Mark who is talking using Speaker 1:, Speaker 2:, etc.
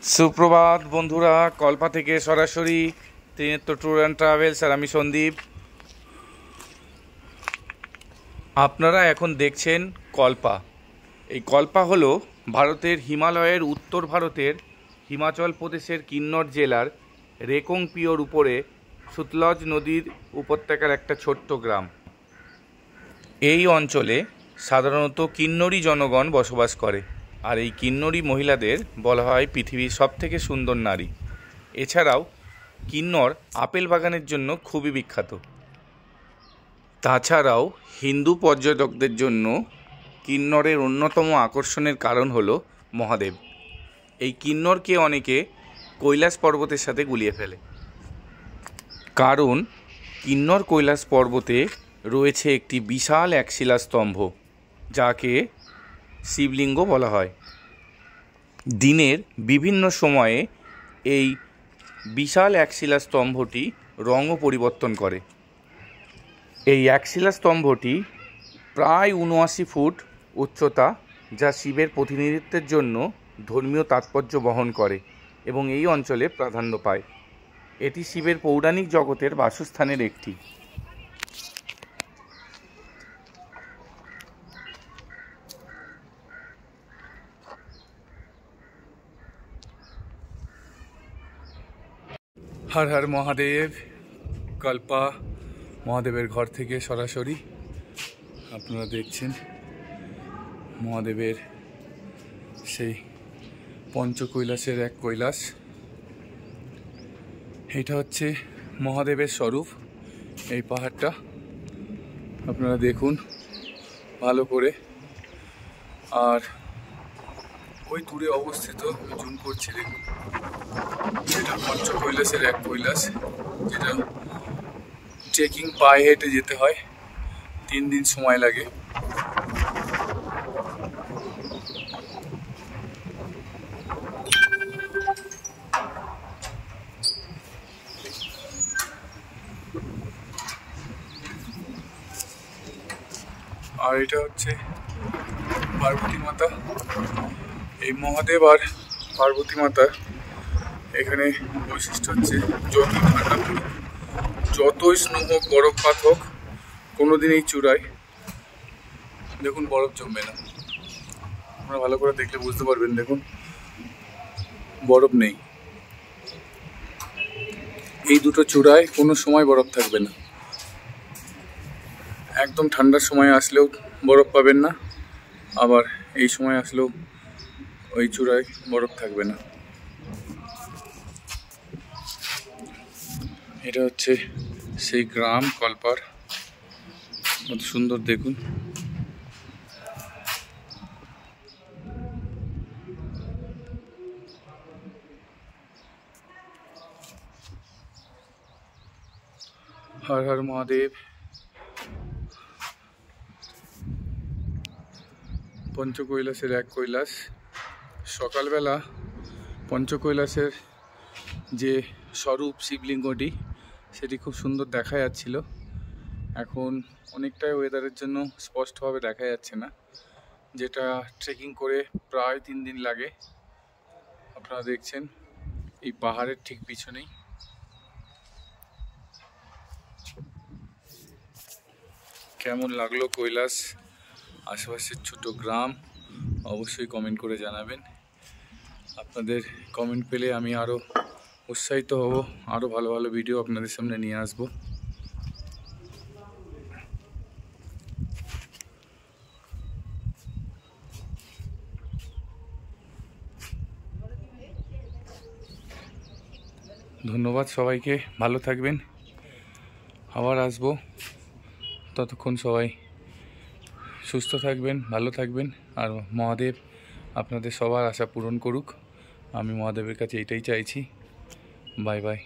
Speaker 1: সুপ্রভাত বন্ধুরা, কল্পা থেকে সরাসরি ত্রিনেত্র ট্যুর অ্যান্ড ট্রাভেলস। আর আমি সন্দীপ। আপনারা এখন দেখছেন কল্পা। এই কল্পা হলো ভারতের হিমালয়ের উত্তর ভারতের হিমাচল প্রদেশের কিন্নর জেলার রেকংপিওর উপরে সুতলজ নদীর উপত্যকার একটা ছোট্ট গ্রাম। এই অঞ্চলে সাধারণত কিন্নরী জনগণ বসবাস করে, আর এই কিন্নরী মহিলাদের বলা হয় পৃথিবীর সবথেকে সুন্দর নারী। এছাড়াও কিন্নর আপেল বাগানের জন্য খুবই বিখ্যাত। তাছাড়াও হিন্দু পর্যটকদের জন্য কিন্নরের অন্যতম আকর্ষণের কারণ হলো মহাদেব। এই কিন্নরকে অনেকে কৈলাস পর্বতের সাথে গুলিয়ে ফেলে, কারণ কিন্নর কৈলাস পর্বতে রয়েছে একটি বিশাল এক শিলাস্তম্ভ, যাকে শিবলিঙ্গ বলা হয়। দিনের বিভিন্ন সময়ে এই বিশাল এক শিলাস্তম্ভটি রঙও পরিবর্তন করে। এই এক শিলাস্তম্ভটি প্রায় ৭৯ ফুট উচ্চতা, যা শিবের প্রতিনিধিত্বের জন্য ধর্মীয় তাৎপর্য বহন করে এবং এই অঞ্চলে প্রাধান্য পায়। এটি শিবের পৌরাণিক জগতের বাসস্থানের একটি। হর হর মহাদেব। কল্পা মহাদেবের ঘর থেকে সরাসরি আপনারা দেখছেন মহাদেবের সেই পঞ্চকৈলাসের এক কৈলাস। এটা হচ্ছে মহাদেবের স্বরূপ। এই পাহাড়টা আপনারা দেখুন ভালো করে। আর ওই দূরে অবস্থিত, জুম করছি, দেখুন, এটা পঞ্চকৈলাসের এক কৈলাস, যেটা ট্রেকিং পায়ে হেঁটে যেতে হয়, 3 দিন সময় লাগে। আর এটা হচ্ছে পার্বতী মাতা। এই মহাদেব আর পার্বতী মাতার এখানে বৈশিষ্ট্য হচ্ছে, যত ঠান্ডা পড়ুক, যতই স্নো হোক, বরফপাত হোক, কোনোদিন এই চূড়ায় দেখুন বরফ জমবে না। আপনারা ভালো করে দেখলে বুঝতে পারবেন, দেখুন বরফ নেই। এই দুটো চূড়ায় কোনো সময় বরফ থাকবে না। একদম ঠান্ডার সময় আসলেও বরফ পাবেন না, আবার এই সময় আসলেও ওই চূড়ায় বরফ থাকবে না। এটা হচ্ছে সেই গ্রাম কল্পার, কত সুন্দর দেখুন। হর হর মহাদেব। পঞ্চকৈলাসের এক কৈলাস। সকালবেলা পঞ্চকৈলাসের যে স্বরূপ শিবলিঙ্গটি, সেটি খুব সুন্দর দেখা যাচ্ছিল। এখন অনেকটাই ওয়েদারের জন্য স্পষ্টভাবে দেখা যাচ্ছে না, যেটা ট্রেকিং করে প্রায় 3 দিন লাগে। আপনারা দেখছেন এই পাহাড়ের ঠিক পিছনেই। কেমন লাগলো কৈলাস, আশেপাশের ছোট গ্রাম, অবশ্যই কমেন্ট করে জানাবেন। আপনাদের কমেন্ট পেলে আমি আরও উৎসাহিত হব, আরও ভালো ভালো ভিডিও আপনাদের সামনে নিয়ে আসব। ধন্যবাদ সবাইকে, ভালো থাকবেন। আবার আসবো, ততক্ষণ সবাই সুস্থ থাকবেন, ভালো থাকবেন। আর মহাদেব আপনাদের সবার আশা পূরণ করুক। আমি মহাদেবের কাছে এটাই চাইছি। Bye bye.